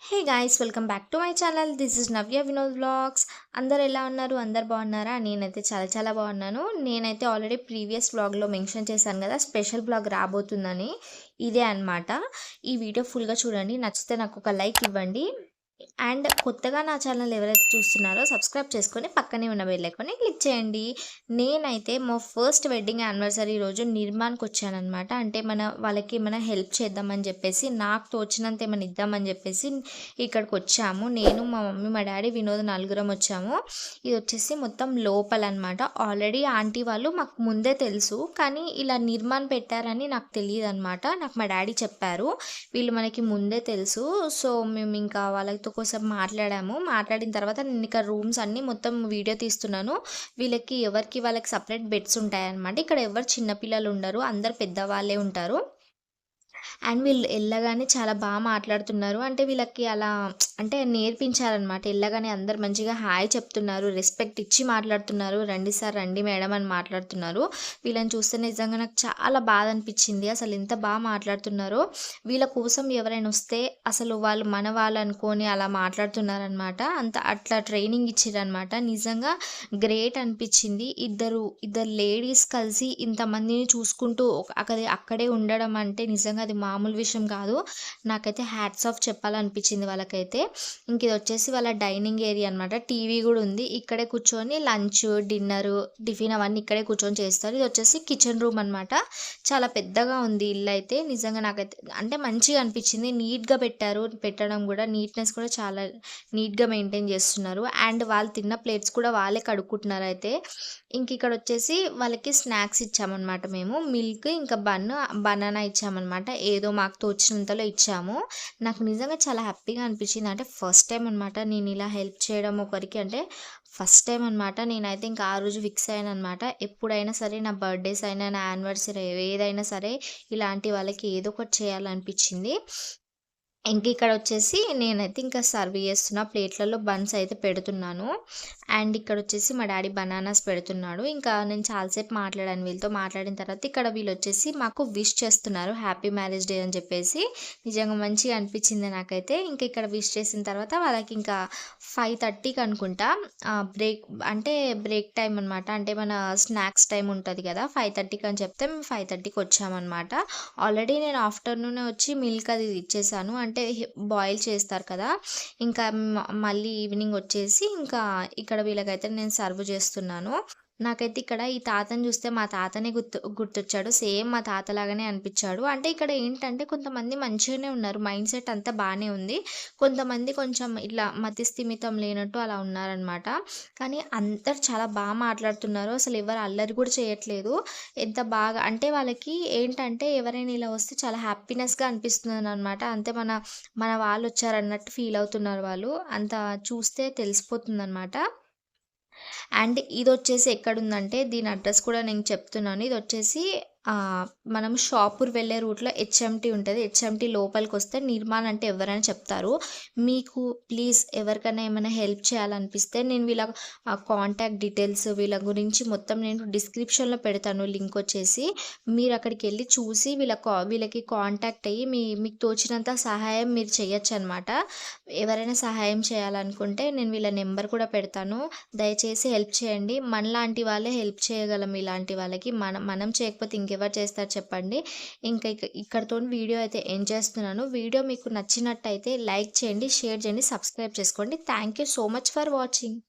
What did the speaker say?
Hey guys, welcome back to my channel. This is Navya Vinod vlogs. అందరు ఎలా ఉన్నారు? అందరు బాగున్నారా? నేనైతే చాలా చాలా బాగున్నాను. నేనైతే ఆల్రెడీ ప్రీవియస్ వ్లాగ్లో మెన్షన్ చేశాను కదా, స్పెషల్ వ్లాగ్ రాబోతుందని. ఇదే అన్నమాట. ఈ వీడియో ఫుల్గా చూడండి, నచ్చితే నాకు ఒక లైక్ ఇవ్వండి. అండ్ కొత్తగా నా ఛానల్ ఎవరైతే చూస్తున్నారో సబ్స్క్రైబ్ చేసుకొని పక్కనే ఉన్న బెల్ ఐకాన్ని క్లిక్ చేయండి. నేనైతే మా ఫస్ట్ వెడ్డింగ్ యానివర్సరీ రోజు నిర్మాణ్కి వచ్చానమాట. అంటే వాళ్ళకి ఏమైనా హెల్ప్ చేద్దామని చెప్పేసి, నాకు తోచినంత ఏమైనా ఇద్దామని చెప్పేసి ఇక్కడికి వచ్చాము. నేను, మా మమ్మీ, మా డాడీ, వినోద్ నలుగురం వచ్చాము. ఇది వచ్చేసి మొత్తం లోపల అనమాట. ఆల్రెడీ ఆంటీ వాళ్ళు మాకు ముందే తెలుసు, కానీ ఇలా నిర్మాణ్ పెట్టారని నాకు తెలియదు అనమాట. నాకు మా డాడీ చెప్పారు, వీళ్ళు మనకి ముందే తెలుసు. సో మేము ఇంకా వాళ్ళతో కోసం మాట్లాడిన తర్వాత నేను ఇక్కడ రూమ్స్ అన్నీ మొత్తం వీడియో తీస్తున్నాను. ఎవరికి వాళ్ళకి సపరేట్ బెడ్స్ ఉంటాయన్నమాట. ఇక్కడ ఎవరు చిన్నపిల్లలు ఉండరు, అందరు పెద్దవాళ్ళే ఉంటారు. అండ్ వీళ్ళు వెళ్ళగానే చాలా బాగా మాట్లాడుతున్నారు. అంటే వీళ్ళకి అలా అంటే నేర్పించారనమాట. వెళ్ళగానే అందరు మంచిగా హాయ్ చెప్తున్నారు, రెస్పెక్ట్ ఇచ్చి మాట్లాడుతున్నారు. రండి సార్, రండి మేడం అని మాట్లాడుతున్నారు. వీళ్ళని చూస్తే నిజంగా నాకు చాలా బాధ అనిపించింది. అసలు ఎంత బాగా మాట్లాడుతున్నారో. వీళ్ళ కోసం ఎవరైనా వస్తే అసలు వాళ్ళు మన వాళ్ళు అనుకొని అలా మాట్లాడుతున్నారనమాట. అట్లా ట్రైనింగ్ ఇచ్చారనమాట. నిజంగా గ్రేట్ అనిపించింది. ఇద్దరు లేడీస్ కలిసి ఇంతమందిని చూసుకుంటూ అక్కడే ఉండడం అంటే నిజంగా అది మామూలు విషయం కాదు. నాకైతే హ్యాట్స్ ఆఫ్ చెప్పాలనిపించింది వాళ్ళకైతే. ఇంక ఇది వచ్చేసి వాళ్ళ డైనింగ్ ఏరియా అనమాట. టీవీ కూడా ఉంది. ఇక్కడే కూర్చొని లంచ్, డిన్నర్, టిఫిన్ అవన్నీ ఇక్కడే కూర్చొని చేస్తారు. ఇది వచ్చేసి కిచెన్ రూమ్ అనమాట. చాలా పెద్దగా ఉంది ఇల్లు అయితే. నిజంగా నాకైతే అంటే మంచిగా అనిపించింది. నీట్గా పెట్టడం కూడా, నీట్నెస్ కూడా చాలా నీట్గా మెయింటైన్ చేస్తున్నారు. అండ్ వాళ్ళు తిన్న ప్లేట్స్ కూడా వాళ్ళే కడుక్కుంటున్నారు అయితే. ఇంక ఇక్కడ వచ్చేసి వాళ్ళకి స్నాక్స్ ఇచ్చామన్నమాట. మేము మిల్క్ ఇంకా బనానా ఇచ్చామన్నమాట. ఏదో మాకు తోచినంతలో ఇచ్చాము. నాకు నిజంగా చాలా హ్యాపీగా అనిపించింది. అంటే ఫస్ట్ టైం అనమాట నేను ఇలా హెల్ప్ చేయడం ఒకరికి. అంటే ఫస్ట్ టైం అనమాట. నేనైతే ఇంకా ఆ రోజు ఫిక్స్ అయ్యాను అనమాట. ఎప్పుడైనా సరే, నా బర్త్డేస్ అయినా, నా యానివర్సరీ ఏదైనా సరే, ఇలాంటి వాళ్ళకి ఏదో ఒకటి చేయాలనిపించింది. ఇంక ఇక్కడ వచ్చేసి నేనైతే ఇంకా సర్వ్ చేస్తున్న ప్లేట్లలో బన్స్ అయితే పెడుతున్నాను. అండ్ ఇక్కడ వచ్చేసి మా డాడీ బనానాస్ పెడుతున్నాడు. ఇంకా నేను చాలాసేపు మాట్లాడాను వీళ్ళతో. మాట్లాడిన తర్వాత ఇక్కడ వీళ్ళు వచ్చేసి మాకు విష్ చేస్తున్నారు, హ్యాపీ మ్యారేజ్ డే అని చెప్పేసి. నిజంగా మంచిగా అనిపించింది నాకైతే. ఇంకా ఇక్కడ విష్ చేసిన తర్వాత వాళ్ళకి ఇంకా 5:30కి అనుకుంటా బ్రేక్, అంటే బ్రేక్ టైం అనమాట. అంటే మన స్నాక్స్ టైం ఉంటుంది కదా, 5:30కి అని చెప్తే మేము 5:30కి వచ్చామన్నమాట. ఆల్రెడీ నేను ఆఫ్టర్నూనే వచ్చి మిల్క్ అది ఇచ్చేసాను. అంటే బాయిల్ చేస్తారు కదా. ఇంకా మళ్ళీ ఈవినింగ్ వచ్చేసి ఇంకా ఇక్కడ వీళ్ళకైతే నేను సర్వ్ చేస్తున్నాను. నాకైతే ఇక్కడ ఈ తాతని చూస్తే మా తాతనే గుర్తొచ్చాడు. సేమ్ మా తాతలాగానే అనిపించాడు. అంటే ఇక్కడ ఏంటంటే కొంతమంది మంచిగానే ఉన్నారు, మైండ్ సెట్ అంతా బాగానే ఉంది. కొంతమంది కొంచెం ఇట్లా మతి స్థిమితం లేనట్టు అలా ఉన్నారనమాట. కానీ అందరు చాలా బాగా మాట్లాడుతున్నారు. అసలు ఎవరు అల్లరి కూడా చేయట్లేదు. ఎంత బాగా అంటే వాళ్ళకి ఏంటంటే ఎవరైనా ఇలా వస్తే చాలా హ్యాపీనెస్గా అనిపిస్తుంది అనమాట. అంతే మన మన వాళ్ళు వచ్చారన్నట్టు ఫీల్ అవుతున్నారు వాళ్ళు. అంత చూస్తే తెలిసిపోతుందనమాట. అండ్ ఇదొచ్చేసి ఎక్కడుందంటే దీని అడ్రస్ కూడా నేను చెప్తున్నాను. ఇదొచ్చేసి మనం షాపూర్ వెళ్ళే రూట్లో హెచ్ఎంటీ ఉంటుంది. హెచ్ఎంటీ లోపలికొస్తే నిర్మాణ్ అంటే ఎవరైనా చెప్తారు. మీకు ప్లీజ్ ఎవరికైనా ఏమైనా హెల్ప్ చేయాలనిపిస్తే నేను వీళ్ళ కాంటాక్ట్ డీటెయిల్స్, వీళ్ళ గురించి మొత్తం నేను డిస్క్రిప్షన్లో పెడతాను లింక్ వచ్చేసి. మీరు అక్కడికి వెళ్ళి చూసి వీళ్ళకి కాంటాక్ట్ అయ్యి మీకు తోచినంత సహాయం మీరు చేయొచ్చనమాట. ఎవరైనా సహాయం చేయాలనుకుంటే నేను వీళ్ళ నెంబర్ కూడా పెడతాను. దయచేసి హెల్ప్ చేయండి. మనలాంటి వాళ్ళే హెల్ప్ చేయగలం ఇలాంటి వాళ్ళకి. మనం చేయకపోతే ఇంకెవరు చేస్తారు చెప్పండి. ఇంకా ఇక్కడితో వీడియో అయితే ఎండ్ చేస్తున్నాను. వీడియో మీకు నచ్చినట్టయితే లైక్ చేయండి, షేర్ చేయండి, సబ్స్క్రైబ్ చేసుకోండి. Thank you so much for watching.